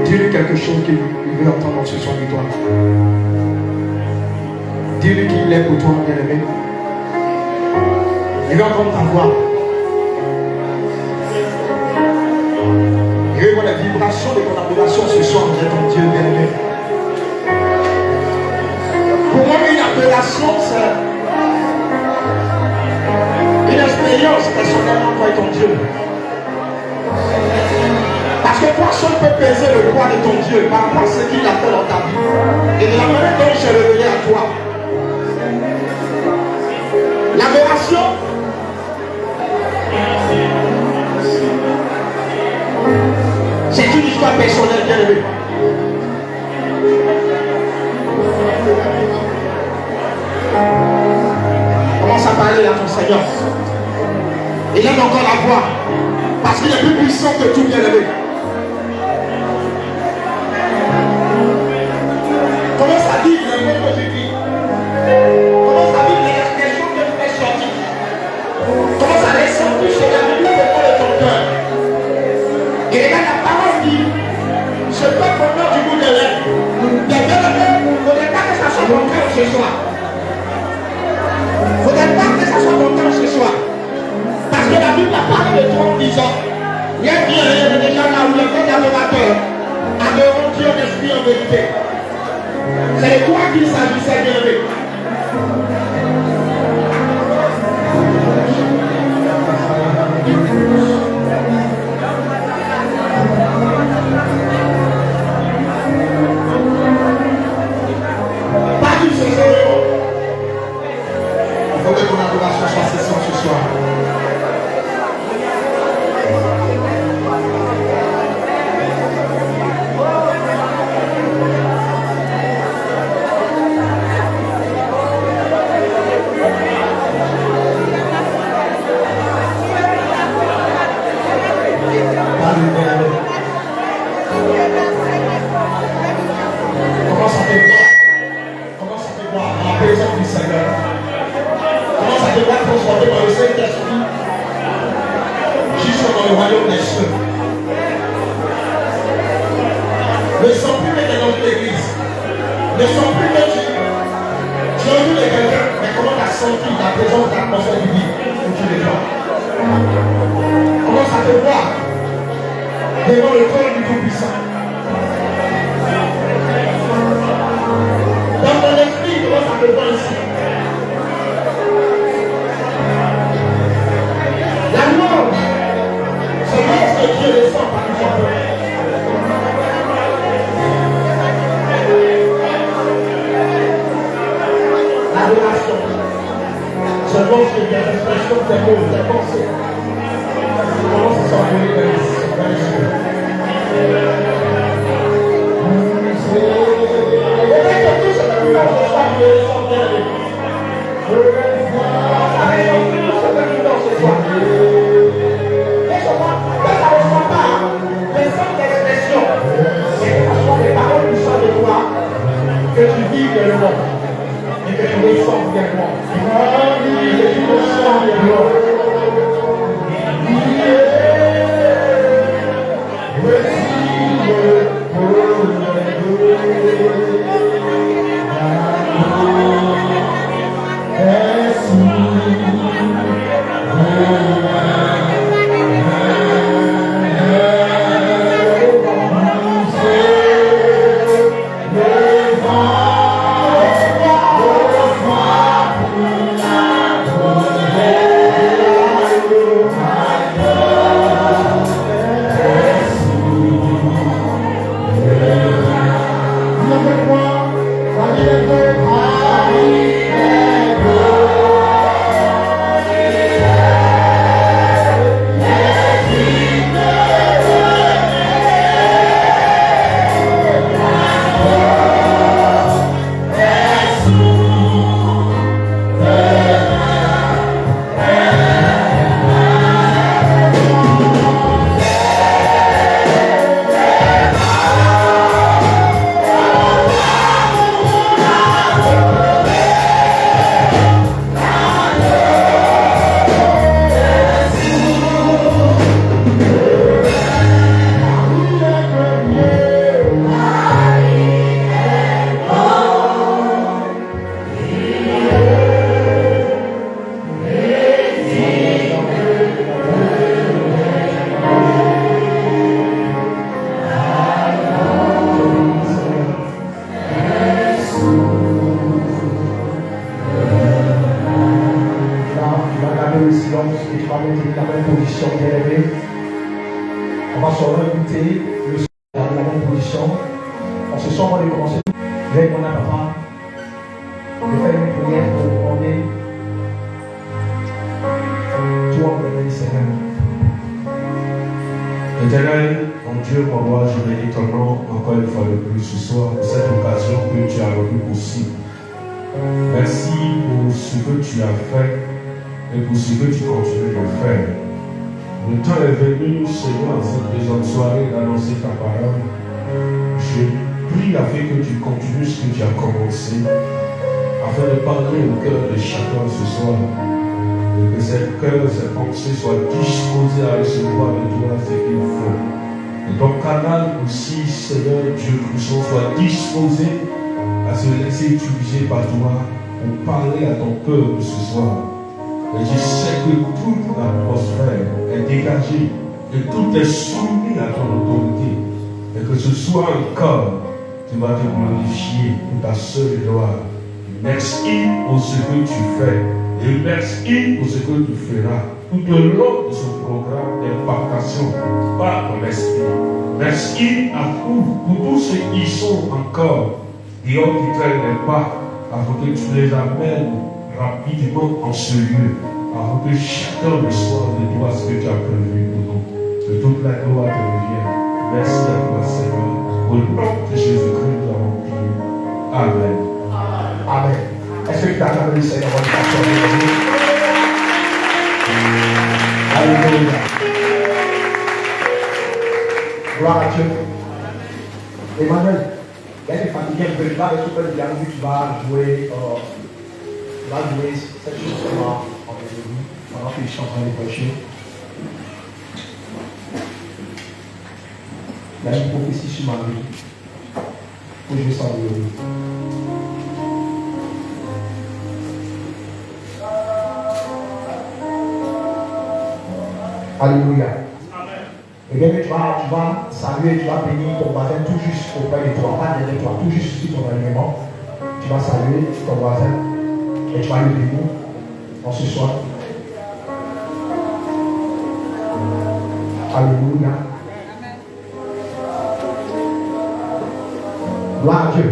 Dis-lui quelque chose qu'il veut entendre ce soir de toi. Dis-lui qu'il est pour toi, bien-aimé. Il veut entendre ta voix. Il veut voir la vibration de ton adoration ce soir, envers ton Dieu, bien-aimé. Pour moi, une appellation, c'est une expérience personnellement avec ton Dieu. Parce que personne ne peut peser le poids de ton Dieu par rapport à ce qu'il a fait dans ta vie. Et de la manière dont j'ai révélé à toi. L'adoration, c'est une histoire personnelle, bien aimée. Commence à parler à ton Seigneur. Il aime encore la voix. Parce qu'il est plus puissant que tout, bien aimé. Commence à vivre le monde que tu vis. Commence à vivre les choses que tu fais sortir. Commence à les sentir chez la vie de ton cœur. Et regarde la parole dit, ce peuple au nord du bout de l'air. Il ne faudrait pas que ça soit mon cœur ce soir. Il ne faudrait pas que ça soit mon cœur ce soir. Parce que la Bible a parlé de toi en disant, il y a bien déjà là où les vrais adorateurs adorent Dieu en esprit en vérité. C'est de toi qu'il s'agissait, bien aimé. Pas du ce soir. Il faut que ton adoration soit cessante ce soir. Commence à te voir sens plus que tu as envie de quelqu'un, mais comment tu as senti la présence de l'atmosphère divine où tu les vois? Comment ça te voit devant le trône du Tout-Puissant? Dans ton esprit, comment ça te voit ici? La louange, c'est lorsque Dieu descend par une fois. L'adoration, c'est lorsque il y a l'expression des mots, des pensées. Comment ça s'envoler dans les cieux? Que tu vives de moi et que tu ressens de moi et que tu ressens de moi. Éternel, mon Dieu, mon roi, je bénis ton nom encore une fois de plus ce soir pour cette occasion que tu as rendue possible. Merci pour ce que tu as fait et pour ce que tu continues de faire. Le temps est venu, Seigneur, dans cette deuxième soirée d'annoncer ta parole. Je prie afin que tu continues ce que tu as commencé, afin de parler au cœur de chacun ce soir. Et que ces cœurs, ces pensées soient disposés à recevoir de toi ce qu'il faut. Et ton canal aussi, Seigneur Dieu puissant, soit disposé à se laisser utiliser par toi pour parler à ton cœur de ce soir. Et je sais que toute l'atmosphère est dégagée, que tout est soumis à ton autorité. Et que ce soit encore, tu vas te glorifier pour ta seule gloire. Merci pour ce que tu fais. Et merci pour ce que tu feras tout au long de ce programme d'impactation par ton esprit. Merci à vous, pour tous ceux qui sont encore dehors qui traînent les pas, afin que tu les amènes rapidement en ce lieu, afin que chacun reçoive de toi ce que tu as prévu pour nous. Que toute la gloire te revienne. Merci à toi, Seigneur. Au nom de Jésus-Christ, nous avons prié. Amen. Amen. Est-ce que tu as acclamé le Seigneur votre pasteur aujourd'hui? Alléluia. Gloire à Dieu. Emmanuel, il y a des fatigués un peu là, et tu peux lui dire que tu vas jouer cette chose-là en mélodie pendant que je suis en train de prêcher. Il y a une prophétie sur ma vie. Faut jouer ça au lieu. Alléluia. Et bien, tu vas saluer, tu vas bénir ton voisin tout juste auprès de toi, pas derrière toi, tout juste sur ton alignement. Tu vas saluer ton voisin et tu vas le bénir en ce soir. Alléluia. Gloire à Dieu.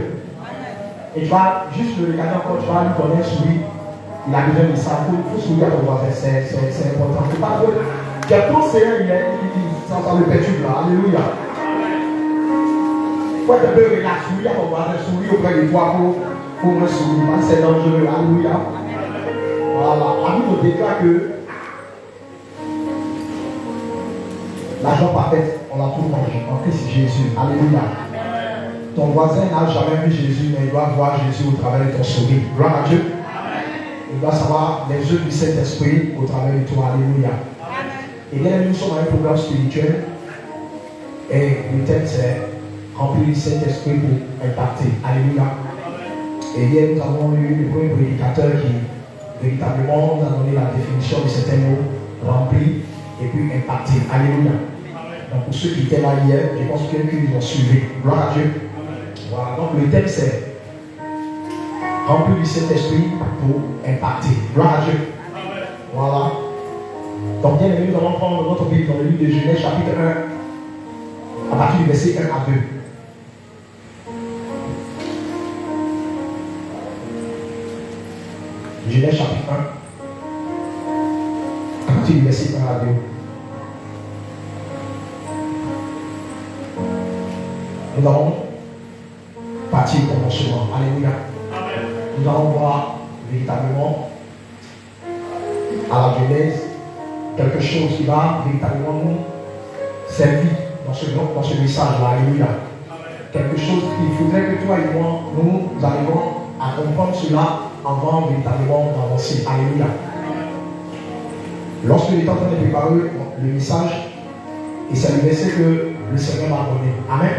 Et tu vas juste le regarder encore, tu vas lui donner un sourire. Il a besoin de ça. Il faut sourire à ton voisin, c'est important. Il ne faut pas que tu as trop serré, ça le perturbe là. Alléluia. Il faut être un peu relax, sourire à ton voisin, sourire auprès de toi pour me sourire. C'est dangereux. Alléluia. Voilà. La Bible nous déclare que la joie parfaite, on la trouve en Christ Jésus. Alléluia. Ton voisin n'a jamais vu Jésus, mais il doit voir Jésus au travers de ton sourire. Gloire à Dieu. Il doit savoir les œuvres du Saint-Esprit au travers de toi. Alléluia. Et bien, nous sommes dans un programme spirituel. Et le thème, c'est remplir du Saint-Esprit pour impacter. Alléluia. Et bien, nous avons eu le premier prédicateur qui véritablement nous a donné la définition de certains mots, remplir et puis impacter. Alléluia. Donc, pour ceux qui étaient là hier, je pense qu'ils ont suivi. Gloire à Dieu. Voilà. Donc, le thème, c'est remplir du Saint-Esprit pour impacter. Gloire à Dieu. Voilà. Donc, bien aimé, nous allons prendre notre Bible dans le livre de Genèse, chapitre 1, à partir du verset 1 à 2. Genèse, chapitre 1, à partir du verset 1 à 2. Nous allons partir au commencement. Alléluia. Nous allons voir véritablement à la Genèse quelque chose qui va véritablement nous servir dans ce message-là. Alléluia. Quelque chose qu'il faudrait que toi et moi, nous arrivions à comprendre cela avant véritablement d'avancer. Alléluia. Lorsque j'étais en train de préparer le message, et c'est le verset que le Seigneur m'a donné. Amen.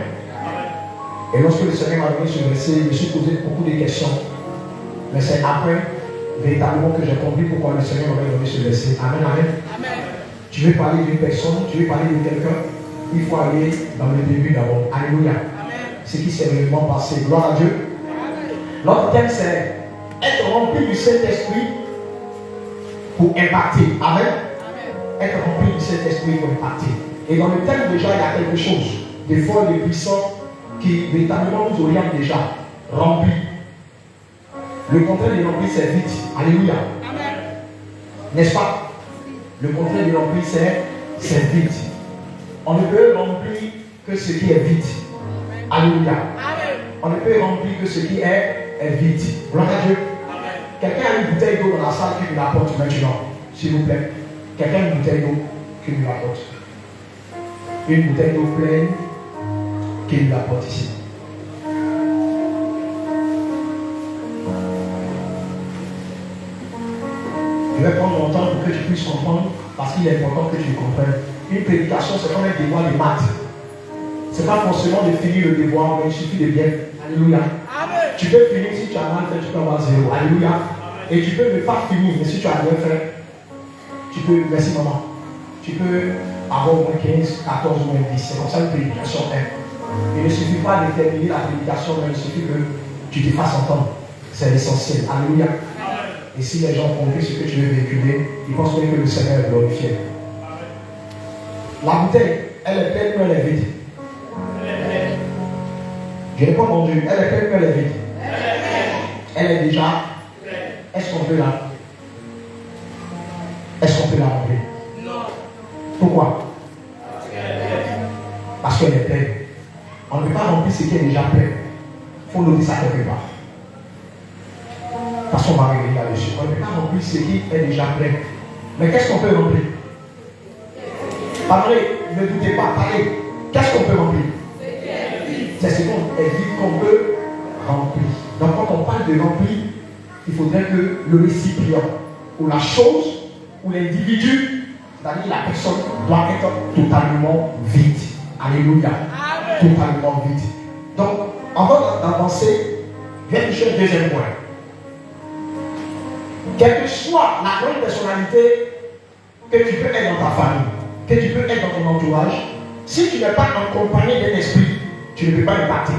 Et lorsque le Seigneur m'a donné ce verset, je me suis posé beaucoup de questions. Mais c'est après, véritablement, que j'ai compris pourquoi le Seigneur m'avait donné ce verset. Amen, amen. Amen. Tu veux parler d'une personne, tu veux parler de quelqu'un, il faut aller dans le début d'abord. Alléluia. Amen. Ce qui s'est réellement passé. Gloire à Dieu. Amen. Notre thème, c'est être rempli du Saint-Esprit pour impacter. Amen. Amen. Être rempli du Saint-Esprit pour impacter. Et dans le thème, déjà, il y a quelque chose de fort et de puissant qui véritablement nous oriente déjà. Rempli. Le contraire de rempli, c'est vite. Alléluia. Amen. N'est-ce pas? Le contraire de rempli, c'est vite. On ne peut remplir que ce qui est vite. Alléluia. Amen. On ne peut remplir que ce qui est vite. Gloire à Dieu. Amen. Quelqu'un a une bouteille d'eau dans la salle qui nous l'apporte maintenant. S'il vous plaît. Quelqu'un a une bouteille d'eau qui nous l'apporte. Une bouteille d'eau pleine qui nous l'apporte ici. Je vais prendre mon temps pour que tu puisses comprendre, parce qu'il est important que tu comprennes. Une prédication, c'est comme un devoir de maths. Ce n'est pas forcément de finir le devoir, mais il suffit de bien. Alléluia. Amen. Tu peux finir, si tu as mal fait, tu peux avoir 0. Alléluia. Amen. Et tu peux ne pas finir, mais si tu as bien fait, tu peux, merci maman, tu peux avoir au moins 15, 14 ou moins 10. C'est comme ça une prédication est. Il ne suffit pas de terminer la prédication, mais il suffit que tu te fasses entendre. C'est l'essentiel. Alléluia. Et si les gens ont compris ce que tu veux véhiculer, ils pensent que le Seigneur est glorifié. La bouteille, elle est pleine ou elle est vide? Je n'ai pas entendu. Elle est pleine ou elle est vide? Elle est déjà. Est-ce qu'on peut la? Est-ce qu'on peut la remplir? Non. Pourquoi? Parce qu'elle est pleine. On ne peut pas remplir ce qui est déjà plein. Il faut noter ça quelque part. Parce qu'on va revenir là-dessus. On ne peut pas remplir ce qui est déjà plein. Mais qu'est-ce qu'on peut remplir? Parlez, ne doutez pas, parlez. Qu'est-ce qu'on peut remplir? C'est ce qu'on est dit qu'on peut remplir. Donc quand on parle de remplir, il faudrait que le récipient, ou la chose, ou l'individu, c'est-à-dire la personne, doit être totalement vide. Alléluia. Amen. Totalement vide. Donc, avant d'avancer, je vais toucher le deuxième point. Quelle que soit la grande personnalité que tu peux être dans ta famille, que tu peux être dans ton entourage, si tu n'es pas accompagné d'un esprit, tu ne peux pas impacter.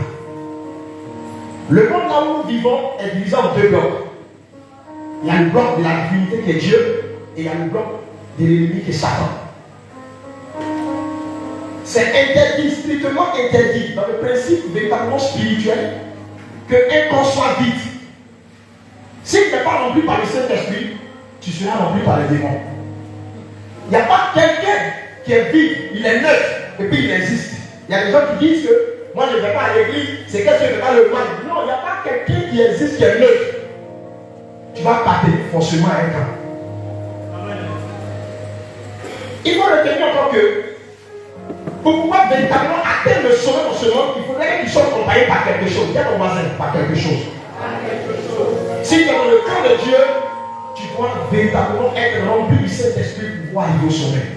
Le monde là où nous vivons est divisé en deux blocs. Il y a le bloc de la divinité qui est Dieu et il y a le bloc de l'ennemi qui est Satan. C'est interdit, strictement interdit dans le principe véritablement spirituel qu'un corps soit vide. Si tu n'es pas rempli par le Saint-Esprit, tu seras rempli par les démons. Il n'y a pas quelqu'un qui est vide, il est neutre et puis il existe. Il y a des gens qui disent que moi je ne vais pas à l'église, c'est que je ne fais pas le mal. Non, il n'y a pas quelqu'un qui existe qui est neutre. Tu vas appartenir forcément à un camp. Il faut retenir encore que pour pouvoir véritablement atteindre le sommet dans ce monde, il faudrait que tu sois accompagné par quelque chose. Dis à ton voisin, par quelque chose. Si tu es dans le camp de Dieu, tu dois véritablement être rempli du Saint-Esprit pour pouvoir arriver au sommet.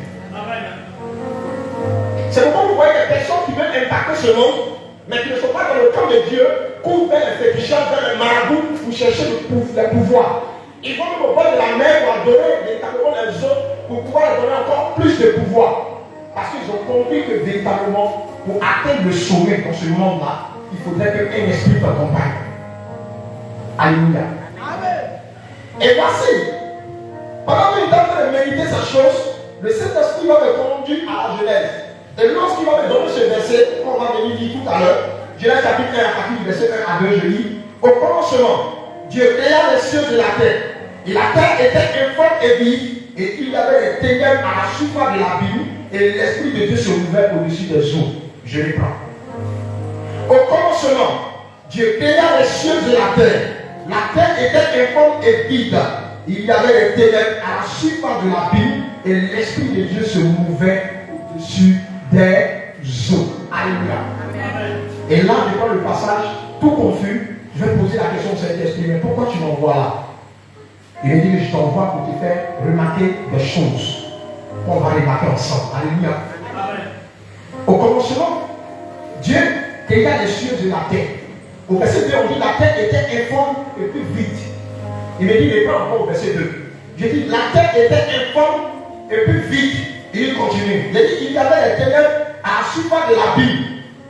C'est pourquoi vous voyez des personnes qui veulent impacter ce monde, mais qui ne sont pas dans le camp de Dieu, courent vers les fétichistes, vers les marabouts, pour chercher le pouvoir. Ils vont au bord de la mer pour adorer véritablement les autres, pour pouvoir leur donner encore plus de pouvoir. Parce qu'ils ont compris que véritablement, pour atteindre le sommet dans ce monde-là, il faudrait qu'un esprit t'accompagne. Alléluia. Et voici, pendant qu'il est en train de méditer cette chose, le Saint-Esprit va me conduire à la Genèse. Et lorsqu'il va me donner ce verset, qu'on va venir dire tout à l'heure, Genèse chapitre 1, à partir du verset 1 à 2, je lis, au commencement, Dieu créa les cieux et la terre. Et la terre était informe et vide, et il y avait des ténèbres à la surface de l'abîme, et l'Esprit de Dieu se mouvait au-dessus des eaux. Je les prends. Au commencement, Dieu créa les cieux et la terre. La terre était informe et vide. Il y avait des ténèbres à la surface de l'abîme, et l'Esprit de Dieu se mouvait au-dessus des eaux. Alléluia. Et là, devant le passage, tout confus, je vais poser la question au Saint-Esprit, mais pourquoi tu m'envoies là? Il me dit que je t'envoie pour te faire remarquer des choses qu'on va remarquer ensemble. Alléluia. Au commencement, Dieu créa les cieux de la terre. Au verset 2, on dit la terre était informe et puis vide. Il me dit, mais pas encore au verset 2. Je dis, la terre était informe et puis vide. Et il continue. Il dit, il y avait des ténèbres à la surface de l'abîme.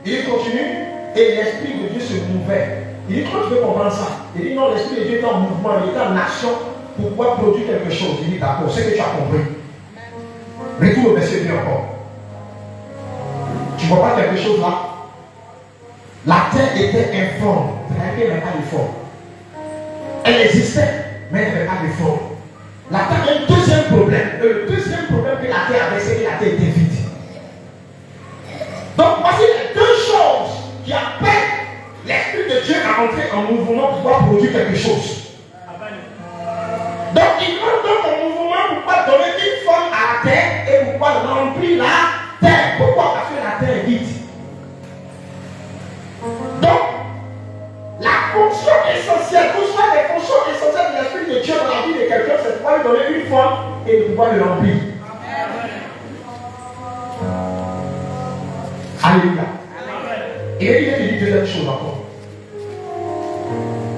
Il continue. Et l'Esprit de Dieu se mouvait. Il dit, comment tu peux comprendre ça? Il dit, non, l'Esprit de Dieu était en mouvement, il était en action pour pouvoir produire quelque chose. Il dit, d'accord, c'est que tu as compris. Retourne au verset 2 encore. Tu ne vois pas quelque chose là? La terre était informe, mais elle n'avait pas de forme. Elle existait, mais elle n'avait pas de forme. La terre a un deuxième problème. Et le deuxième problème que la terre avait, c'est que la terre était vide. Donc voici les deux choses qui appellent l'Esprit de Dieu à entrer en mouvement pour pouvoir produire quelque chose. Donc il entre donc en mouvement pour pouvoir donner une forme à la terre et pour pouvoir remplir la terre. Pourquoi? Parce que la terre est vide. Donc, la fonction essentielle, tout ça, les fonctions essentielles de l'Esprit de Dieu dans la vie de quelqu'un, c'est de pouvoir lui donner une forme et de pouvoir le remplir. Alléluia. Et il dit deuxième chose encore.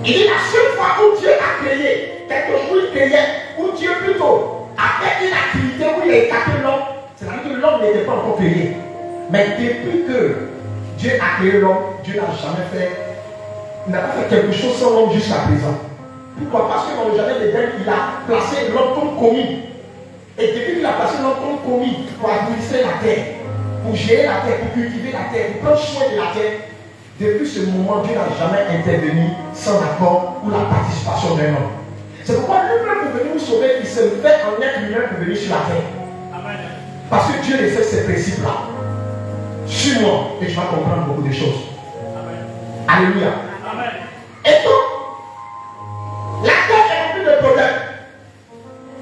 Il dit la seule fois où Dieu a créé quelque chose, où il créait, où Dieu plutôt a fait une activité où il a écarté l'homme, c'est-à-dire que l'homme n'était pas encore créé. Mais depuis que Dieu a créé l'homme, Dieu n'a jamais fait, il n'a pas fait quelque chose sans l'homme jusqu'à présent. Pourquoi? Parce que dans le jardin d'Éden, il a placé l'homme comme commis. Et depuis qu'il a placé l'homme comme commis pour administrer la terre, pour gérer la terre, pour cultiver la terre, pour prendre soin de la terre, depuis ce moment, Dieu n'a jamais intervenu sans accord ou la participation d'un homme. C'est pourquoi lui-même pour venir nous sauver, il se fait en être lui-même pour venir sur la terre. Parce que Dieu laissait ces principes-là. Suis-moi et tu vas comprendre beaucoup de choses. Alléluia. Et donc, la terre est remplie de problèmes.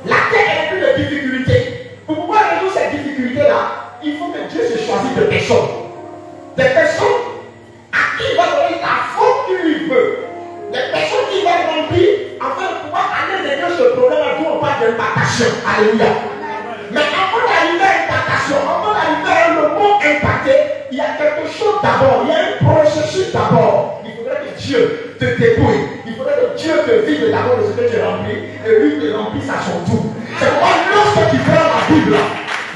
La terre est remplie de difficultés. Pour pouvoir résoudre ces difficultés-là, il faut que Dieu se choisisse de personnes. Des personnes à qui il va donner la forme qu'il lui veut. Des personnes qui vont remplir afin de pouvoir aller régler ce problème d'où on parle d'impactation. Alléluia. Mais avant d'arriver à l'impactation, avant d'arriver à le mot impacté, il y a quelque chose d'abord, il y a un processus d'abord. Il Dieu te dépouille. Il faudrait que Dieu te vide d'abord de ce que tu es rempli et lui te remplisse à son tour. C'est pourquoi lorsque tu prends la Bible,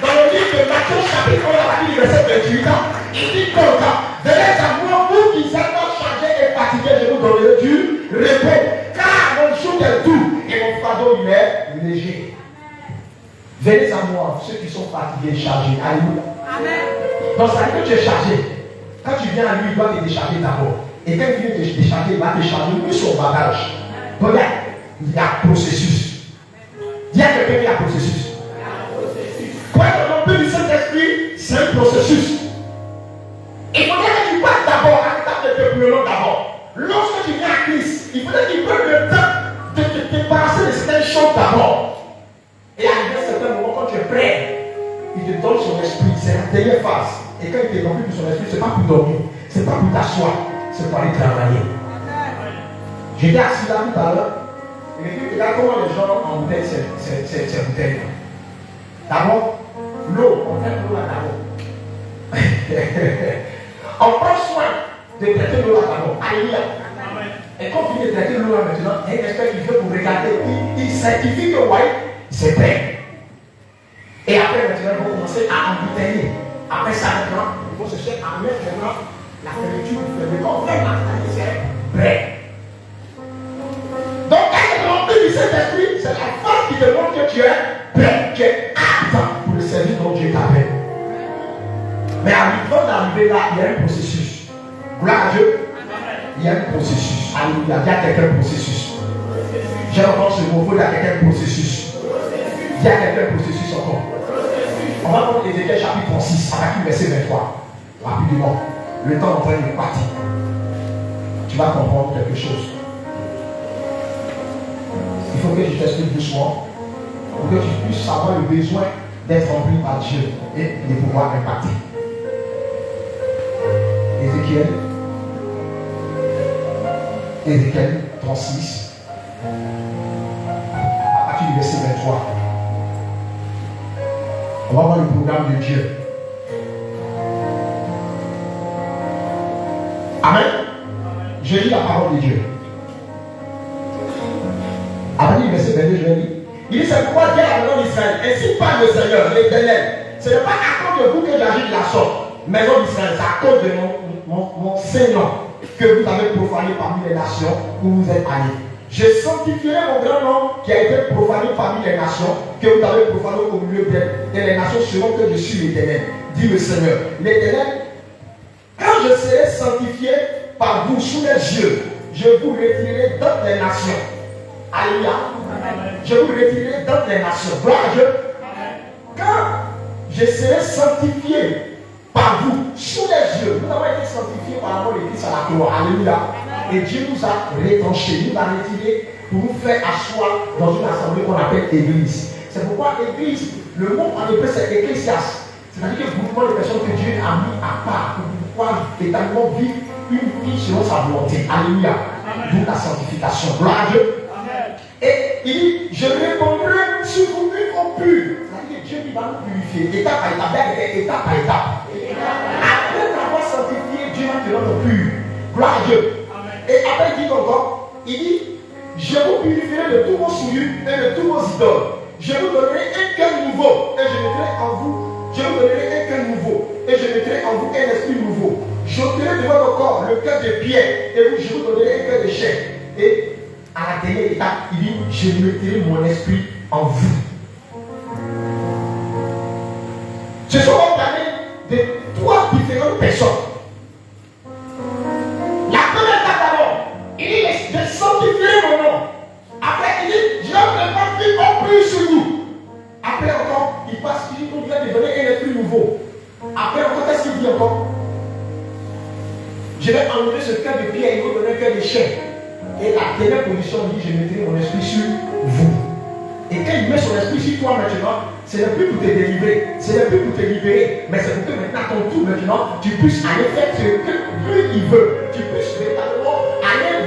dans le livre de Matthieu chapitre 1, la Bible verset 28, il dit donc, venez à moi, vous qui êtes chargés et fatigués, je vous donnerai du repos. Car mon joug est doux et mon fardeau il est léger. Venez à moi, ceux qui sont fatigués et chargés. Alléluia. Amen. Donc ça veut dire que tu es chargé. Quand tu viens à lui, il doit te décharger d'abord. Et quand il vient te décharger, il va te charger lui son bagage. Regarde, il y a processus. Dis à quelqu'un qu'il y a processus. Pour être rempli du Saint-Esprit, c'est un processus. Il faudrait que tu passes d'abord à l'étape de dépouillement d'abord. Lorsque tu viens à Christ, il faudrait qu'il prenne le temps de te débarrasser de certaines choses d'abord. Et à un certain moment, quand tu es prêt, il te donne son esprit. C'est la dernière phase. Et quand il te donne son esprit, ce n'est pas pour dormir, ce n'est pas pour t'asseoir, c'est pour aller travailler. J'étais assis là tout à l'heure. Et puis, regarde comment les gens embouteillent ces bouteilles. D'abord, l'eau, on fait l'eau là d'abord. On prend soin de traiter l'eau là d'abord. Alléluia. Et quand on finit de traiter l'eau là maintenant, il y a un expert qui vient pour regarder. Il certifie que ouais, c'est prêt. Et après maintenant, ils vont commencer à embouteiller. Après ça maintenant, il faut se chercher à mettre maintenant la fermeture du feu. Mais quand on fait la c'est prêt. Donc, être rempli du Saint-Esprit, c'est la force qui te montre que tu es prêt, tu es apte pour le service dont Dieu t'appelle. Mais avant d'arriver là, il y a un processus. Gloire à Dieu. Il y a un processus. Alléluia. Il y a quelqu'un processus. J'ai encore ce mot, il y a quelqu'un processus. Il y a quelqu'un processus encore. On va prendre Ézéchiel chapitre 36, à partir du verset 23. Rapidement. Le temps est en train de partir. Tu vas comprendre quelque chose. Il faut que je t'explique doucement pour que tu puisses savoir le besoin d'être rempli par Dieu et de pouvoir impacter. Ézéchiel 36, à partir du verset 23. On va voir le programme de Dieu. Amen. Je lis la parole de Dieu. À partir du verset 22, je vais lire. Il dit, c'est pourquoi Dieu a donné d'Israël. Ainsi parle le Seigneur, l'Éternel. Ce n'est pas à cause de vous que j'agis de la sorte. Maison d'Israël, c'est à cause de mon Seigneur que vous avez profané parmi les nations où vous êtes allés. Je sanctifierai mon grand nom qui a été profané parmi les nations que vous avez profané au milieu d'elles. Et les nations sauront que je suis l'Éternel, dit le Seigneur. L'Éternel, quand je serai sanctifié par vous sous les yeux, je vous retirerai dans les nations. Alléluia. Je vous retirerai dans les nations. Gloire à Dieu. Quand je serai sanctifié par vous, sous les yeux, nous avons été sanctifiés par l'amour de Christ à la croix. Alléluia. Et Dieu nous a retranchés, nous a retirés pour nous faire asseoir dans une assemblée qu'on appelle Église. C'est pourquoi Église, le mot en hébreu c'est Ecclésias. C'est-à-dire que groupement de personnes que Dieu a mis à part pour pouvoir également vivre une vie selon sa volonté. Alléluia. D'où la sanctification. Gloire à Dieu. Et il dit, je répondrai sur vous une eau pure. C'est-à-dire que Dieu va nous purifier, étape par étape, étape par étape. Après t'avoir sanctifié, Dieu va te rendre pur. Gloire à Dieu. Et après il dit encore, il dit, je vous purifierai de tous vos souillures et de tous vos idoles. Je vous donnerai un cœur nouveau et je mettrai en vous, je vous donnerai un cœur nouveau et je mettrai en vous un esprit nouveau. J'ôterai de votre corps le cœur de pierre et je vous donnerai un cœur de chair. Et à la dernière étape, il dit, je mettrai mon esprit en vous. Ce sont parlé de trois différentes personnes. La première étape d'abord, il dit, je sanctifierai mon nom. Après, il dit, je vais en plus sur vous. Après encore, il passe, il dit, on vient de donner un esprit nouveau. Après encore, qu'est-ce qu'il dit encore? Je vais enlever ce cœur de pierre et vous donner un cœur de chair. Et la dernière position dit, je mettrai mon esprit sur vous. Et quand il met son esprit sur toi maintenant, ce n'est plus pour te délivrer, ce n'est plus pour te libérer, mais c'est pour que maintenant, à ton tour maintenant, tu puisses aller faire ce que lui il veut. Tu puisses véritablement aller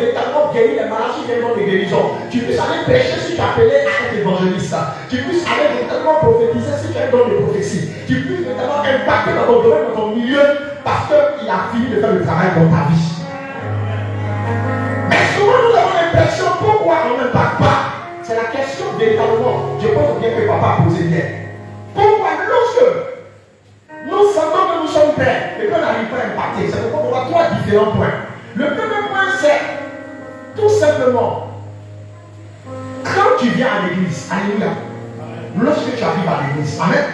guérir les malades si tu as un don de guérison. Tu puisses aller prêcher si tu es appelé à être évangéliste. Tu puisses aller véritablement prophétiser si tu as un don de prophétie. Tu puisses véritablement impacter dans ton domaine, dans ton milieu, parce qu'il a fini de faire le travail dans ta vie. Mais souvent nous avons l'impression pourquoi on n'impacte pas. C'est la question véritablement. Je pense bien que papa a posé bien. Pourquoi lorsque nous sentons que nous sommes prêts et qu'on n'arrive pas à impacter, c'est pourquoi on voit trois différents points. Le premier point c'est tout simplement quand tu viens à l'église, alléluia, lorsque tu arrives à l'église, amen,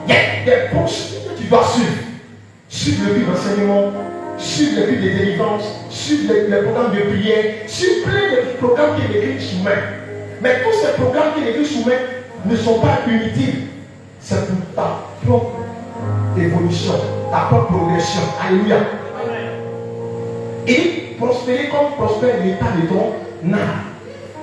il y a des postes que tu dois suivre. Suivre le but d'enseignement, suivre le but de délivrance, suivre les programmes de prière, suivre plein de programmes que l'église soumet. Mais tous ces programmes que l'église soumet ne sont pas inutiles. C'est pour ta propre évolution, ta propre progression. Alléluia. Et prospérer comme prospère l'état de ton âme.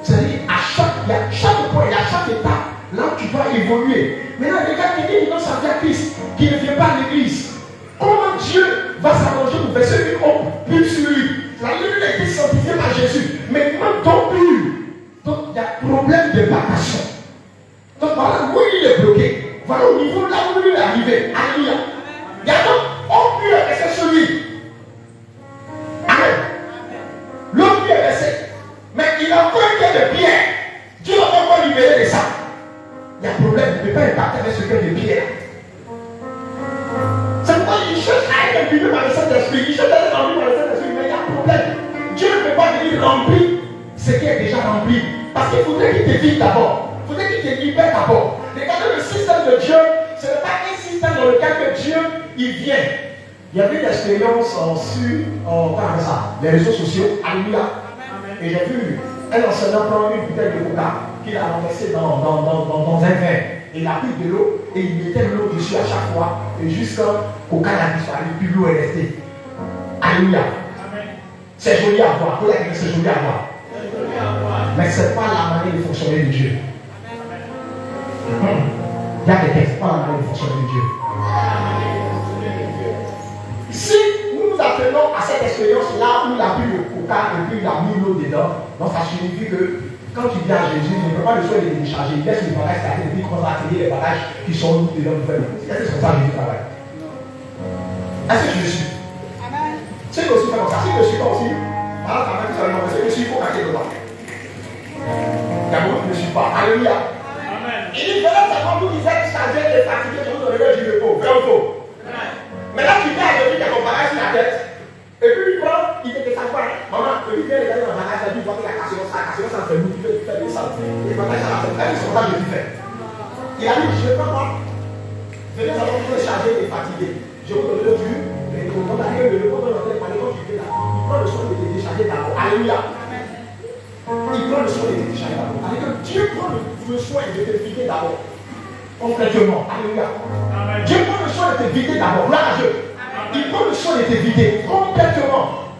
C'est-à-dire, à chaque point, à chaque étape, là où tu dois évoluer. Maintenant, regarde quelqu'un qui donne sa vie à Christ, qui ne vient pas à l'église. Comment Dieu va s'arranger pour verser une eau pure sur lui? La lumière a été sanctifiée par Jésus. Mais comment ton pur? Donc, il y a problème d'impartation. Donc, voilà où il est bloqué. Voilà au niveau là où il est arrivé. Alléluia. Il y a donc eau pure et c'est celui. Amen. L'eau pure est versée. Mais il a encore un cœur de pierre. Dieu va encore libérer de ça. Il y a un problème. Il ne peut pas impacter avec ce cœur de pierre. C'est pourquoi il cherche à être imprimé par le Saint-Esprit. Il cherche à être rempli par le Saint-Esprit. Mais il y a un problème. Dieu ne peut pas venir remplir ce qui est déjà rempli. Parce qu'il faudrait qu'il te vide d'abord. Il faudrait qu'il te libère d'abord. Regardez le système de Dieu. Ce n'est pas un système dans lequel que Dieu il vient. Il y avait une expérience sur les réseaux sociaux. Alléluia. Et j'ai vu un enseignant prendre une bouteille de coca qu'il a renversée dans un verre. Et il a pris de l'eau et il mettait l'eau dessus à chaque fois. Et jusqu'à coca a disparu, puis l'eau est restée. Alléluia. C'est joli à voir. C'est joli à voir. Mais ce n'est pas la manière de fonctionner de Dieu. Il y a des textes, pas la manière de fonctionner de Dieu. Si nous nous appelons à cette expérience-là où il a pris le coca et puis il a mis l'eau dedans, donc ça signifie que quand tu viens à Jésus, il ne peut pas le soin de décharger. Il laisse les bagages carrés et puis il commence à attirer les bagages qui sont lourds dedans pour faire le coup. Est-ce que c'est comme ça que Jésus travaille? Est-ce que je le suis? Si je le suis pas comme ça, si je le suis pas aussi, voilà, quand même, vous allez m'en dire, je suis, il faut cacher dedans. D'abord, je ne suis pas. Alléluia. Il dit, voilà, ça quand vous disait chargé et fatigué, je vous donnerai du repos. Vrai ou faux? Mais là, tu viens à Jésus, tu as ton bagage sur la tête. Et puis il prend, il te fait savoir, maman, il vient regarder dans le bagage, il voit que la cassure, ça fait nous, il fait descendre. Et le bagage, ça va faire. C'est comme ça que Jésus fait. Il a dit, je ne peux pas. Venez savoir que vous êtes chargé et fatigué. Je vous donnerai du repos. Quand tu arrives, le repos dans notre tête, quand tu fais là, il prend le soin de te décharger d'abord. Alléluia. Il prend le soin de te décharger d'abord. Avec que Dieu prend le soin de te vider d'abord. Complètement. Alléluia. Dieu prend le soin de te vider d'abord. Là, Dieu. Il prend le soin de te vider complètement.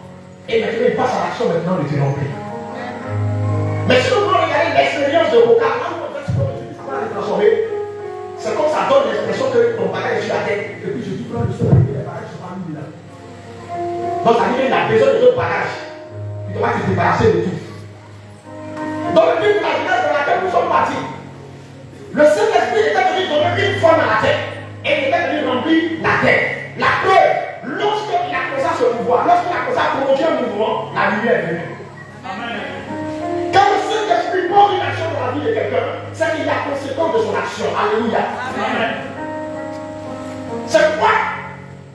Et maintenant, il passe à l'action maintenant de te remplir. Mais si nous voulons regarder l'expérience de Coca, ça va les transformer. C'est comme ça donne l'expression que ton bagage est sur la tête. Et puis je dis, prends le soin de les bagages sont pas mis dedans. Donc, ça veut dire qu'il a besoin de d'autres bagages. Il doit te débarrasser de tout. Dans le but de la jeunesse dans laquelle nous sommes partis, le Saint-Esprit était venu donner une forme à la tête. Et il était venu remplir la tête. La preuve, lorsqu'il a commencé à se mouvoir, lorsqu'il a commencé à produire un mouvement, la lumière est venue. Amen. Quand le Saint-Esprit pose une action dans la vie de quelqu'un, c'est qu'il y a conséquence de son action. Alléluia. Amen. C'est pourquoi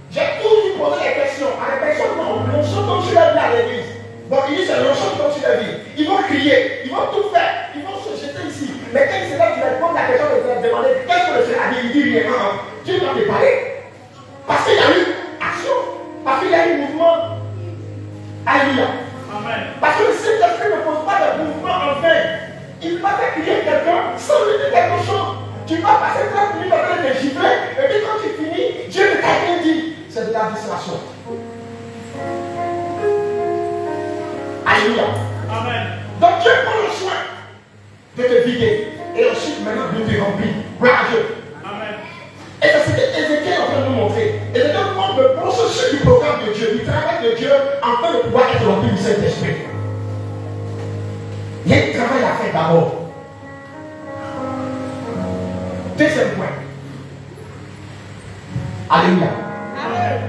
j'ai toujours posé les questions à les personnes non comme sur la vie à l'église. Bon, il dit c'est l'ensemble comme sur la vie. Ils vont crier, ils vont tout faire, ils vont se jeter ici. Mais quand c'est là que tu vas répondre à la question de te demander qu'est-ce que le Seigneur a dit, il dit rien. Dieu va te parler. Parce qu'il y a eu action, parce qu'il y a eu mouvement. Alléluia. Amen. Parce que le Saint-Esprit ne pose pas de mouvement en vain. Il va faire crier quelqu'un sans lui dire quelque chose. Tu vas passer 30 minutes en train de gifler, et puis quand tu finis, Dieu ne t'a rien dit. C'est de la distraction. Alléluia. Amen. Donc Dieu prend le soin de te vider et ensuite maintenant de te remplir. Gloire à Dieu. Amen. Et c'est ce que Ézéchiel est en train de nous montrer. Ézéchiel nous montre le processus du programme de Dieu, du travail de Dieu, afin de pouvoir être rempli du Saint-Esprit. Il y a un travail à faire d'abord. Deuxième point. Alléluia. Amen.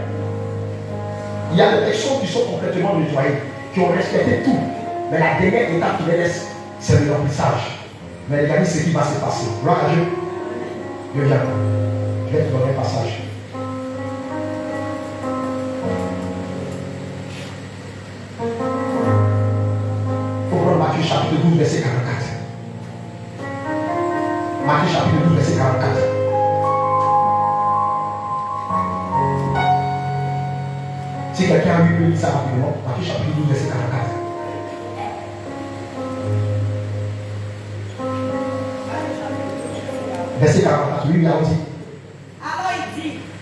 Il y a des personnes qui sont complètement nettoyées. qui ont respecté tout. Mais la dernière étape qui les laisse, c'est le remplissage. Mais regardez ce qui va se passer. Gloire à Dieu. Dieu vient. Je vais te donner un passage. Il faut prendre Matthieu chapitre 12, verset 44. Matthieu chapitre 12, verset 44. Si quelqu'un a lu, peut lire ça rapidement. Matthieu chapitre 12, verset 44. Verset 44, oui, il a aussi.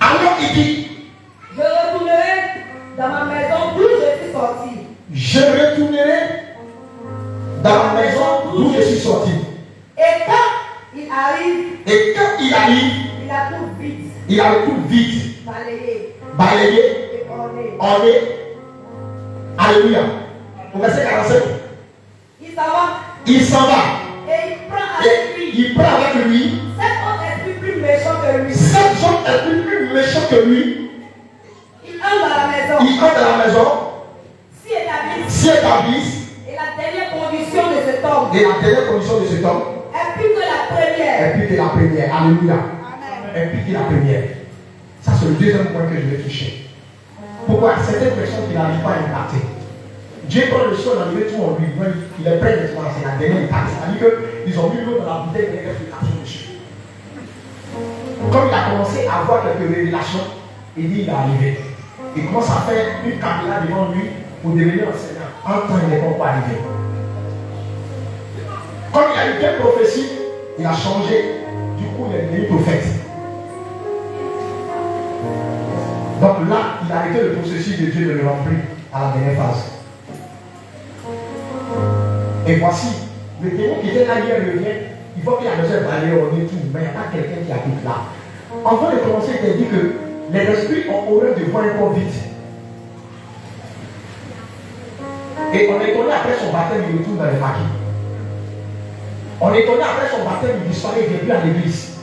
Alors il dit, je retournerai dans ma maison d'où je suis sorti. Je retournerai dans ma maison d'où je suis sorti. Et quand il arrive, il la trouve vide, il la retrouve vide, balayé, et orné. Alléluia. Au verset 47, il s'en va. Et Il prend avec lui il prend avec lui 7 autres esprits plus méchants que lui. 7 autres esprits plus méchants que lui. Il entre dans la maison. Il entre dans la maison, S'y établissent. s'y établissent. Et la dernière condition de cet homme Et la dernière condition de cet homme est plus que la première. est plus que la première. Alléluia. Amen. Est plus que la première. Ça, c'est le deuxième point que je vais toucher. Pourquoi certaines personnes qui n'arrivent pas à impacter. Dieu prend le sol, enlevé tout en lui. Il est prêt maintenant, c'est la dernière étape. C'est-à-dire qu'ils ont mis l'eau dans la bouteille et ils ont dessus. Comme il a commencé à avoir quelques révélations, il dit il est arrivé. Il commence à faire une caméra devant lui pour devenir enseignant. En temps, il n'est pas arrivé. Comme il a eu deux prophéties, il a changé. Du coup, il est devenu prophète. Donc là, il a arrêté le processus de Dieu de le remplir à la dernière phase. Et voici, le démon qui était là hier revient. Il faut qu'il a besoin d'aller au nez tout, mais il n'y a pas quelqu'un qui habite là. Avant de commencer, il a dit que les esprits ont horreur de voir un corps vide. Et on est étonné après son baptême, il retourne dans les maquis. On est étonné après son baptême, il disparaît, il ne vient plus à l'église.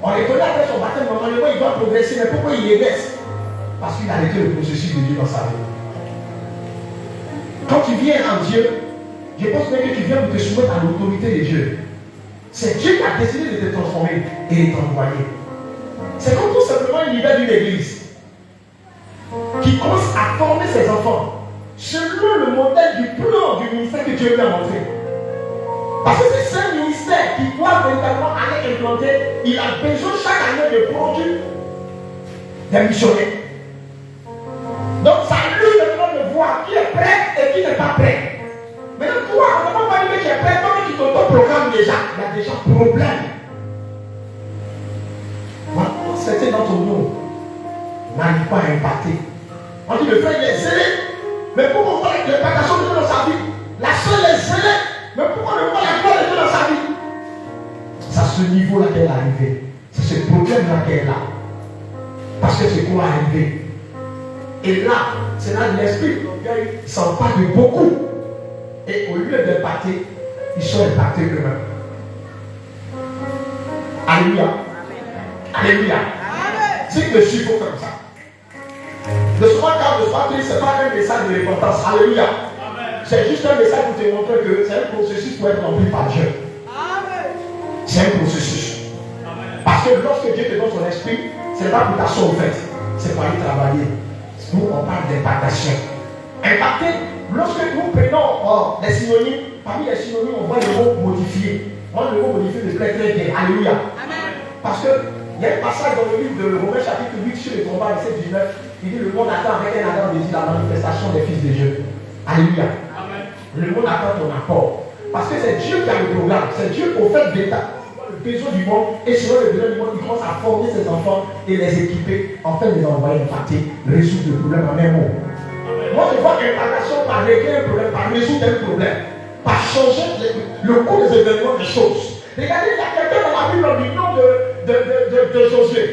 On est étonné après son baptême, normalement il doit progresser, mais pourquoi il régresse? Parce qu'il a arrêté le processus de Dieu dans sa vie. Quand tu viens en Dieu, je pense même que tu viens pour te soumettre à l'autorité de Dieu. C'est Dieu qui a décidé de te transformer et de t'envoyer. C'est comme tout simplement une leader d'une église qui commence à former ses enfants selon le modèle du plan du ministère que Dieu lui a montré. Parce que c'est un ministère qui doit véritablement aller implanter. Il a besoin chaque année de produire des missionnaires. Donc ça lui maintenant de voir qui est prêt et qui n'est pas prêt. Maintenant toi, on ne peut pas dire que tu es prêt, toi tu t'auto-programmes déjà. Il y a déjà problème. Maintenant, certains d'entre nous n'arrivent pas à impacter. On dit le frère il est zélé. Mais pourquoi on voit l'impactation de Dieu dans sa vie? La soeur est zélée. Mais pourquoi on ne voit la gloire de Dieu dans sa vie? C'est à ce niveau-là qu'elle est arrivée. C'est ce problème-là qu'elle a. Parce que c'est quoi arriver? Et là, c'est là l'esprit d'orgueil s'empare de beaucoup. Et au lieu d'impacter, ils sont impactés eux-mêmes. Alléluia. Alléluia. Si le chiffre comme ça. Ne sois pas calme, ne sois pas triste, ce n'est pas un message de repentance. Alléluia. C'est juste un message pour te montrer que c'est un processus pour être rempli par Dieu. C'est un processus. Parce que lorsque Dieu te donne son esprit, ce n'est pas pour t'asseoir au fait. C'est pour aller travailler. Nous, on parle d'impactation. Impacter, lorsque nous prenons les synonymes, parmi les synonymes, on voit le mot modifié. Moi, le mot modifié me plaît très bien. Alléluia. Parce qu'il y a un passage dans le livre de Romains chapitre 8 sur le combat, verset 19. Il dit le monde attend avec un ardent désir la manifestation des fils de Dieu. Alléluia. Le monde attend ton apport. Parce que c'est Dieu qui a le programme. C'est Dieu au fait d'État. Le besoin du monde, et selon le besoin du monde, il commence à former ses enfants et les équiper, enfin les envoyer impacter, résoudre le problème en un mot. Moi je vois l'impactation par régler un problème, par résoudre un problème, par changer le cours des événements des choses. Regardez, il y a quelqu'un dans la Bible du nom de Josué.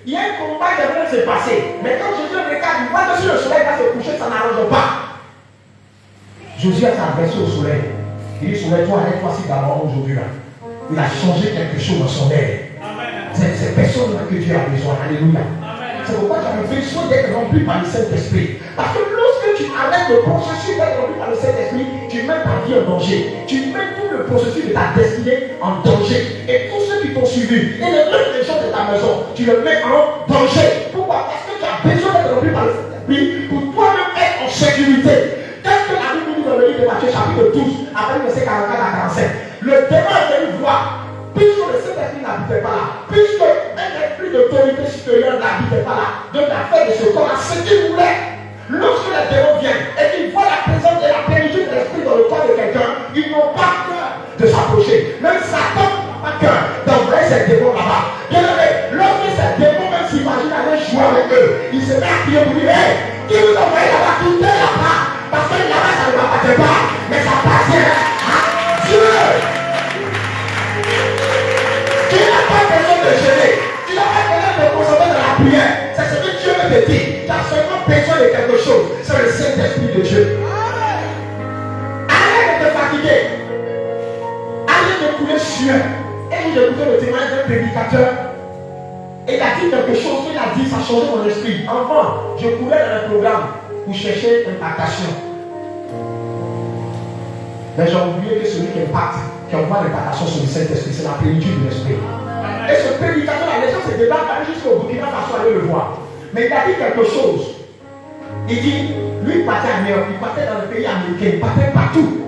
Il y a un combat qui vient de se passer. Mais quand Josué regarde, il voit que si le soleil va se coucher, ça n'arrange pas. Josué s'est adressé au soleil. Il dit, soleil, toi, arrête-toi si d'abord aujourd'hui là. Il a changé quelque chose dans son air. C'est ces personnes-là que Dieu a besoin. Alléluia. C'est pourquoi tu as besoin d'être rempli par le Saint-Esprit. Parce que lorsque tu arrêtes le processus d'être rempli par le Saint-Esprit, tu mets ta vie en danger. Tu mets tout le processus de ta destinée en danger. Et tous ceux qui t'ont suivi, et les gens de ta maison, tu le mets en danger. Pourquoi? Parce que tu as besoin d'être rempli par le Saint-Esprit pour toi-même être en sécurité. Qu'est-ce que la Bible dit dans le livre de Matthieu chapitre 12, après verset 44 à 45? Le démon est venu voir, puisque le Saint-Esprit n'habitait pas là, puisque un esprit d'autorité supérieure n'habitait pas là, donc la fait de ce corps ce qu'il voulait. Lorsque les démons viennent et qu'ils voient la présence et la plénitude de l'esprit dans le corps de quelqu'un, ils n'ont pas peur de s'approcher. Même Satan n'a pas peur d'envoyer ces démons là-bas. Bien aimé, lorsque ces démons même s'imaginent aller jouer avec eux, ils se mettent à prier pour dire, hey, qui vous envoie là-bas, quittez là-bas. Parce que là-bas, ça ne m'appartient pas, mais ça appartient à Dieu. Tu n'as pas besoin de gêner. Tu n'as pas besoin de te concentrer dans la prière. C'est ce que Dieu me dit. Tu as seulement besoin de quelque chose. C'est le Saint-Esprit de Dieu. Arrête de te fatiguer. Arrête de couler sueur. Et j'ai écouté le témoignage d'un prédicateur. Et il a dit quelque chose qu'il a dit, ça a changé mon esprit. Enfant, je courais dans un programme pour chercher impactation. Mais j'ai oublié que celui qui impacte, qui envoie l'impactation sur le Saint-Esprit, c'est la plénitude de l'esprit. Et ce prédicateur, les gens se débattent aller jusqu'au Burkina Faso aller le voir. Mais il a dit quelque chose. Il dit, lui il partait à New York, il partait dans le pays américain, il partait partout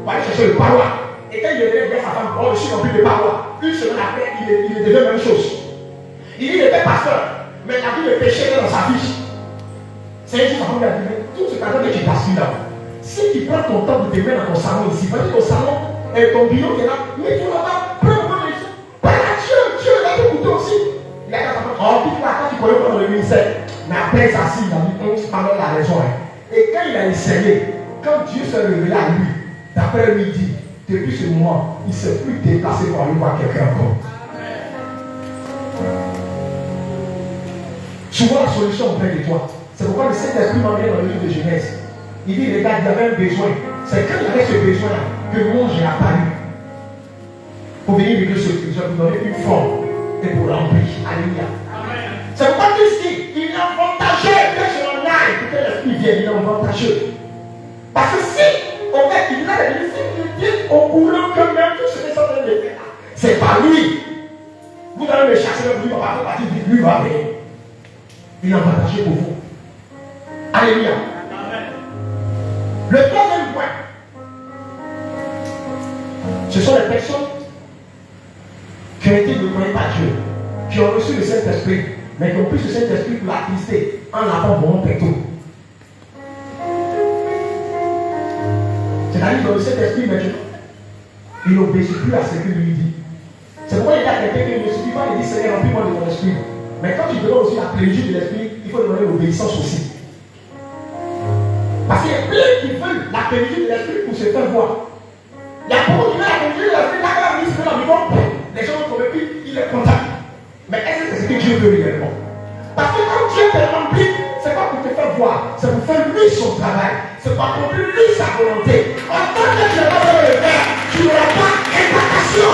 pour aller chercher le parois. Et quand il revenait dire sa femme, oh je suis rempli de parois, une semaine après, il devait la même chose. Il dit, il était pasteur, mais la vie de péché était dans sa vie. C'est juste avant de la vie, tout ce qu'attend que tu gaspilles là. Si tu prends ton temps de te mettre dans ton salon ici, parce que ton salon, ton bureau qui est là, mets-toi là-bas, prends un peu de choses. Parle à Dieu va t'écouter aussi. Il a dit, oh, puis quand tu connais pas dans le ministère, mais après ça, il a dit, on parle la raison. Et quand il a enseigné, quand Dieu s'est révélé à lui, d'après lui, il dit, depuis ce moment, il ne s'est plus déplacé pour aller voir quelqu'un encore. Souvent, la solution auprès de toi. C'est pourquoi le Saint-Esprit m'a mis dans le livre de Genèse. Il dit, regarde, il y avait un besoin. C'est quand il y avait ce besoin-là que l'ange est apparu. Pour venir régler ce besoin, pour donner une forme et pour remplir. Alléluia. C'est pourquoi Christ dit, il est avantageux que je m'en aille pour que l'Esprit vienne. Il est avantageux. Parce que si, en fait, il a des disciples qui disent au courant que même tout ce qui est en train de faire, c'est pas lui. Vous allez le chercher, vous dites, on va faire partie de lui, va venir. Il est avantageux pour vous. Alléluia. Le troisième point, ce sont les personnes qui ont été données par Dieu, qui ont reçu le Saint-Esprit, mais qui ont pris ce Saint-Esprit pour l'attrister en avant bon plutôt. C'est-à-dire que le Saint-Esprit maintenant, il n'obéit plus à ce qu'il lui dit. C'est pourquoi il y a quelqu'un qui ne suffit pas de dire Seigneur, remplis-moi de ton esprit. Mais quand tu demandes aussi la plénitude de l'esprit, il faut demander l'obéissance aussi. Parce qu'il y a plein qui veulent la plénitude de l'esprit pour se faire voir. Il y a beaucoup qui veulent la plénitude de l'esprit, là, quand ils se font l'ambition, les gens vont trouver, puis ils les contactent. Mais est-ce que c'est ce que Dieu veut réellement? Parce que quand Dieu te remplit, c'est pas pour te faire voir, c'est pour faire lui son travail, c'est pour accomplir lui sa volonté. En tant que tu n'as pas fait le faire, tu n'auras pas impactation.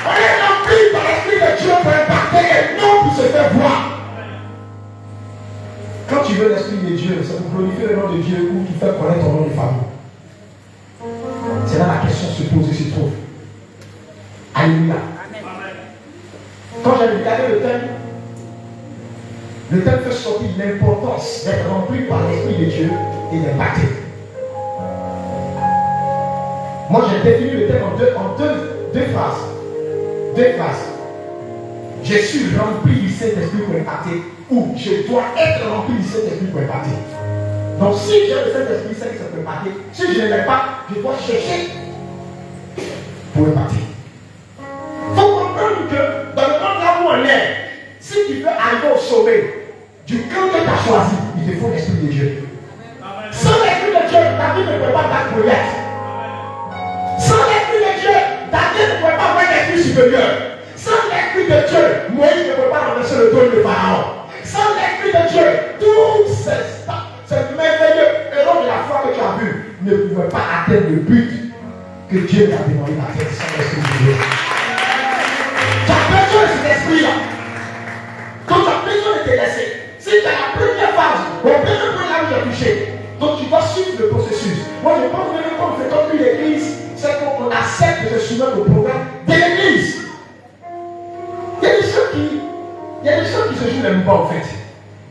On est rempli par l'esprit de Dieu pour impacter et non pour se faire voir. Quand tu veux l'esprit de Dieu, c'est pour glorifier le nom de Dieu ou pour faire connaître ton nom de famille. C'est là la question se pose et se trouve. Alléluia. Quand j'ai regardé le thème fait sortir l'importance d'être rempli par l'esprit de Dieu et d'impacter. Moi j'ai défini le thème en deux phrases. Deux phrases. Je suis rempli du Saint-Esprit pour impacter, ou je dois être rempli du Saint-Esprit pour impacter. Donc si j'ai le Saint-Esprit, c'est que ça peut impacter. Si je ne l'ai pas, je dois chercher pour impacter. Il faut comprendre que dans le monde là où on est, si tu veux arriver au sommet du camp que tu as choisi, il te faut l'Esprit de Dieu. Sans l'Esprit de Dieu, ta vie ne peut pas battre Goliath. Sans l'Esprit de Dieu, Daniel ne pouvait pas avoir un esprit supérieur. Sans l'Esprit de Dieu, Moïse ne peut pas renverser le trône de Pharaon. Sans l'Esprit de Dieu, tous ces merveilleux héros de la foi que tu as vus ne pouvaient pas atteindre le but que Dieu t'a demandé d'atteindre sans l'Esprit de Dieu. Tu as besoin de cet esprit-là. Donc tu as besoin de te laisser. Si tu as la première phase, au premier point là où j'ai touché. Donc tu dois suivre le processus. Moi je pense que quand on fait comme une église, c'est qu'on accepte de se soumettre au programme de l'église. Il y a des choses qui se jouent même pas en fait.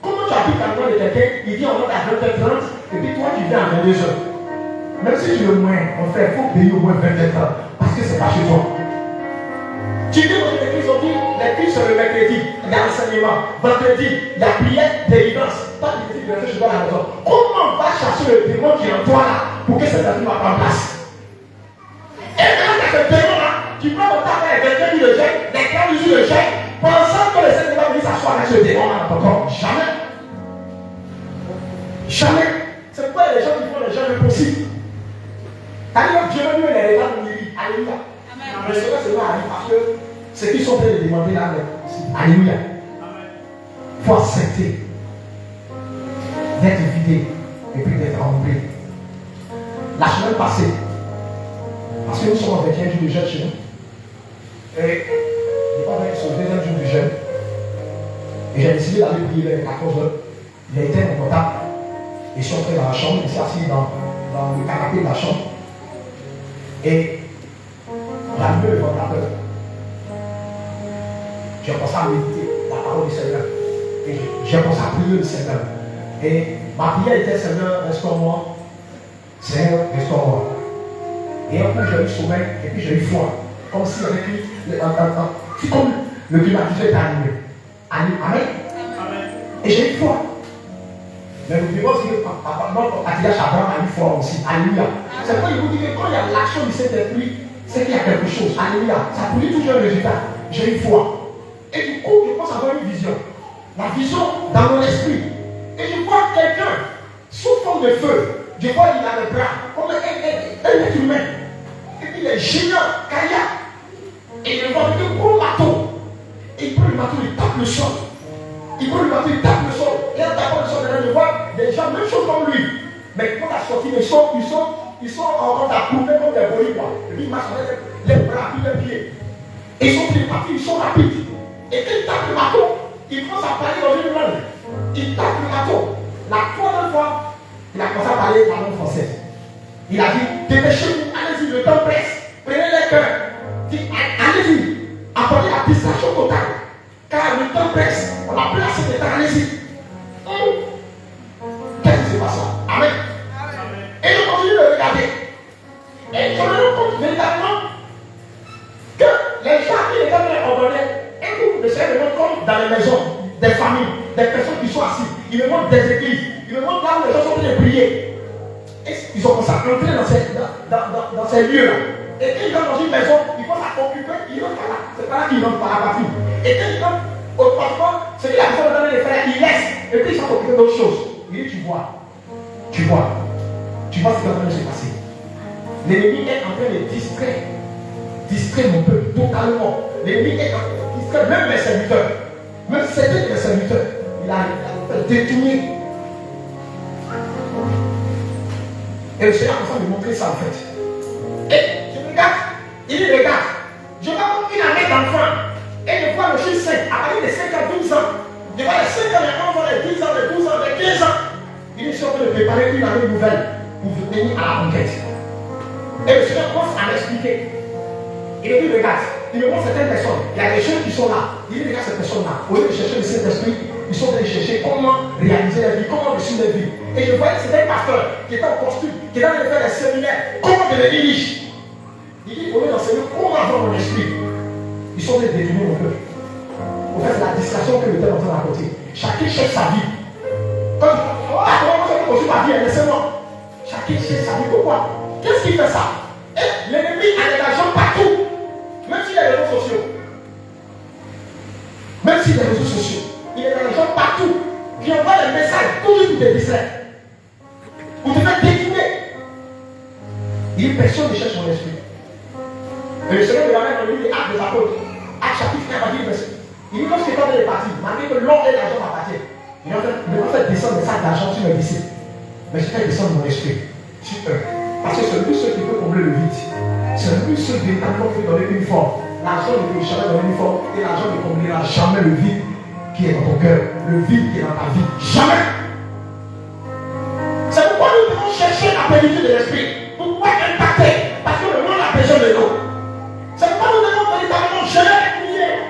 Comment tu habites à loin de quelqu'un, il dit on rentre à 20h30 et puis toi tu viens à 22h. Même si tu veux moins, en fait, il faut payer au moins 20h30 parce que c'est pas chez toi. Tu viens dans une église, on dit l'église c'est le mercredi, il y a l'enseignement. Vendredi, il y a prière, délivrance. Pas de l'église, je suis dans la maison. Comment on va chercher le démon qui est en toi là pour que cette personne ne va pas en place? Et quand tu as ce démon là, tu prends ton temps avec quelqu'un qui le gêne, les gens qui le gênent, pensant que le Seigneur va venir s'asseoir avec ce démon là dans ton corps. Jamais. Jamais. C'est pourquoi les gens qui font les gens impossibles. D'ailleurs, Dieu lui les regarde nous dit alléluia. Mais cela c'est pas arrive parce que ceux qui sont en train de demander là, alléluia. Il faut accepter d'être vidé et puis d'être rempli. La semaine passée, parce que nous sommes en 21 jours de jeûne chez nous, et je pense que c'est le deuxième jour du jeûne, et j'ai décidé d'aller prier vers 14h. Il a été en contact, et je suis entré dans la chambre, il s'est assis dans le canapé de la chambre, et il a allumé le ventilateur. J'ai commencé à méditer la parole du Seigneur, et j'ai commencé à prier le Seigneur. Et ma prière était Seigneur, restaure-moi. Seigneur, restaure-moi. Et un coup, j'ai eu sommeil, et puis j'ai eu foi. Comme si avec lui, comme le climatiseur était allumé. Amen. Et j'ai eu foi. Mais n'oubliez pas que notre patriarche Abraham a eu foi aussi. Alléluia. C'est pourquoi il vous dit que quand il y a l'action du Saint-Esprit, c'est qu'il y a quelque chose. Alléluia. Ça produit toujours un résultat. J'ai eu foi. Et du coup, je pense avoir une vision. La vision dans mon esprit. Et je vois quelqu'un sous forme de feu. Je vois il a le bras comme un être humain. Et puis il est géant, kayak. Et il voit un gros bateau. Et il prend le bateau, il tape le sol. Il prend le bateau, il tape le sol. Et en tapant le sol, je vois des gens, même chose comme lui. Mais quand la sortie, ils sont encore accroupés comme des bolides. Et puis il marche avec les bras, puis les pieds. Et ils sont partis, ils sont rapides. Et quand il tape le bateau, il commence à parler dans une langue. Il tape le bateau. La troisième fois, il a commencé à parler la langue française. Il a dit, dépêchez-vous, allez-y, le temps presse. Prenez les cœurs. Allez-y, apportez la distraction totale. Car le temps presse. On a plus assez de temps, allez-y. Qu'est-ce qui se passe là? Amen. Et je continue de regarder. Et je me rends compte véritablement que les gens qui les avaient ordonnés, et vous, le Seigneur me montre comme dans les maisons, des familles, des personnes qui sont assises. Il me montre des églises. Il me montre là où les gens sont en train de prier. Et ils ont commencé à entrer dans ces lieux-là. Et quand ils rentrent dans une maison, ils vont s'occuper, ils rentrent par là. C'est pas là qu'ils rentrent par la patrie. Et quand ils rentrent au transport, c'est que la personne donne les faire, ils laissent. Et puis ils sont occupés d'autres choses. Il dit, tu vois ce qui est en train de se passer. L'ennemi est en train de distraire mon peuple totalement. L'ennemi est en train de distraire même mes serviteurs. Même certains de mes serviteurs. Il a fait détourner. Et le Seigneur a commencé à me montrer ça en fait. Et je regarde, il dit regarde, je vois comme une année d'enfant. Et je vois le chiffre 5, à partir de 5 à 12 ans. Je vois les 5 ans, les 11 ans, les 10 ans, les 12 ans, les 15 ans. Il est en train de préparer une année nouvelle pour venir à la conquête. Et le Seigneur commence à m'expliquer. Il me dit regarde, il me montre certaines personnes. Il y a des jeunes qui sont là. Il dit regarde ces personnes-là. Au lieu de chercher le Saint-Esprit, ils sont allés chercher comment réaliser la vie, comment réussir la vie. Et je voyais que c'était un pasteur qui était en costume, qui était en train de faire des séminaires, comment devenir riche. Il dit, au lieu d'enseigner comment avoir mon esprit, ils sont allés détourner mon peuple. Au fait, c'est la distraction que le terre est en train d'apporter. Chacun cherche sa vie. Quand tu dis, comment je vais construire ma vie, laissez-moi. Chacun cherche sa vie. Pourquoi? Qu'est-ce qui fait ça? Et l'ennemi a des agents partout. Même s'il y a les réseaux sociaux. Même s'il y a les réseaux sociaux. Il y a des gens partout qui envoient des messages toujours pour te distraire. Pour te faire détourner. Il dit personne ne cherche mon esprit. Et le Seigneur me ramène dans le livre des Actes des Apôtres. Actes chapitre 1, verset. Il dit lorsque quand il est parti, malgré que l'or et l'argent m'appartiennent, il m'a fait descendre des sacs d'argent sur mes disciples. Mais je fais descendre mon esprit sur eux. Parce que c'est lui seul qui peut combler le vide. C'est lui seul véritablement qui peut donner une forme. L'argent ne peut jamais donner une forme. Et l'argent ne comblera jamais le vide qui est dans ton cœur, le vide qui est dans ta vie. Jamais. cherchez la plénitude de l'esprit. Pour pouvoir impacter. Parce que le monde a besoin de nous. C'est pourquoi nous devons véritablement gérer les prières.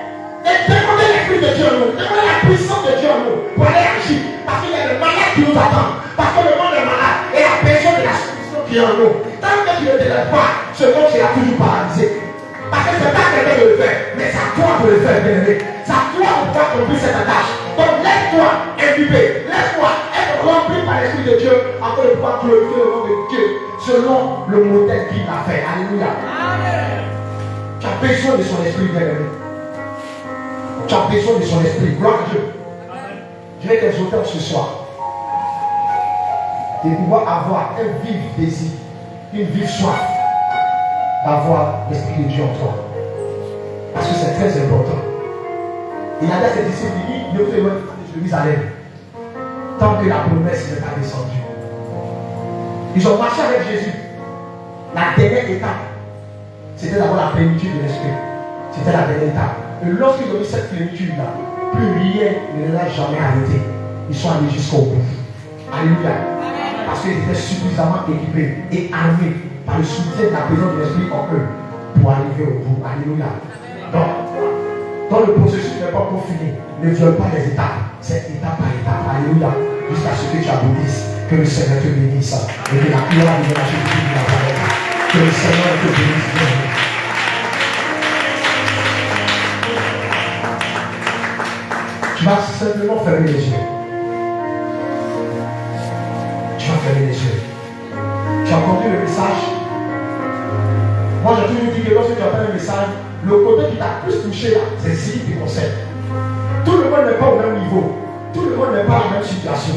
Et demander l'esprit de Dieu en nous. Demander la puissance de Dieu en nous. Pour aller agir. Parce qu'il y a le malade qui nous attend. Parce que le monde est malade. Et a besoin de la solution qui est en nous. Tant que tu ne te lèves pas, ce monde sera toujours paralysé. Parce que ce n'est pas quelqu'un de le faire. Mais c'est à toi de le faire, bien aimé. C'est à toi de pouvoir accomplir cette tâche. Donc laisse-toi imbiber. Laisse-toi être rempli par l'Esprit de Dieu afin de pouvoir glorifier le nom de Dieu selon le modèle qu'il a fait. Alléluia. Tu as besoin de son esprit, bien aimé. Tu as besoin de son esprit. Gloire à Dieu. Je vais t'exhorter ce soir de pouvoir avoir un vif désir, une vive soif d'avoir l'Esprit de Dieu en toi. Parce que c'est très important. Il a dit à ses disciples, il ne fait pas de Jérusalem tant que la promesse n'est pas descendue. Ils ont marché avec Jésus. La dernière étape, c'était d'avoir la plénitude de l'Esprit. C'était la dernière étape. Et lorsqu'ils ont eu cette plénitude-là, plus rien ne les a jamais arrêtés. Ils sont allés jusqu'au bout. Alléluia. Parce qu'ils étaient suffisamment équipés et armés par le soutien de la présence de l'Esprit en eux pour arriver au bout. Alléluia. Donc, dans le processus n'est pas pour finir. Ne viole pas les étapes. C'est étape par étape. Alléluia. Jusqu'à ce que tu aboutisses. Que le Seigneur te bénisse. Et que la gloire de la Jésus de la parole. Que le Seigneur te bénisse. Tu vas simplement fermer les yeux. Tu vas fermer les yeux. Tu as entendu le message. Moi j'ai toujours dit que lorsque tu appelles un message, le côté qui t'a plus touché là, c'est celui qui te concerne. Tout le monde n'est pas au même niveau. Tout le monde n'est pas dans la même situation.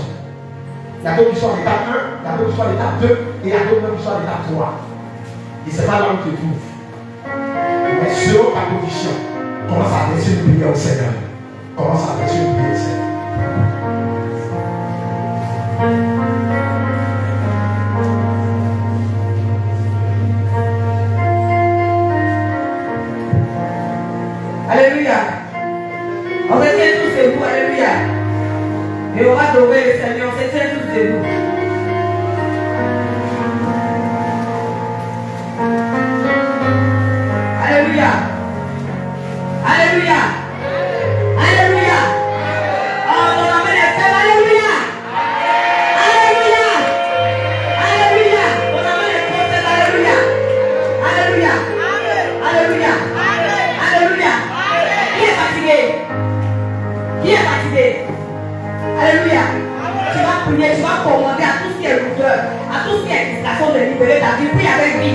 Il y a d'autres qui sont à l'étape 1, il y a d'autres qui sont à l'étape 2, et il y a d'autres même qui sont à l'étape 3. Et c'est pas là où tu te trouves. Mais selon ta position, commence à adresser une prière au Seigneur. Commence à adresser une prière au Seigneur. Alléluia. On se tient tous debout. Alléluia. Et on va adorer le Seigneur. On se tient tous debout. Alléluia. Alléluia. Alléluia. Oh, ton amen est faible. Alléluia. Alléluia. Alléluia. Ton amen est trop faible. Alléluia. Alléluia. Alléluia. Alléluia. Qui est fatigué? Qui est fatigué? Alléluia. Tu vas prier, tu vas commander à tout ce qui est lourdeur, à tout ce qui est distraction de libérer ta vie. Prie avec lui.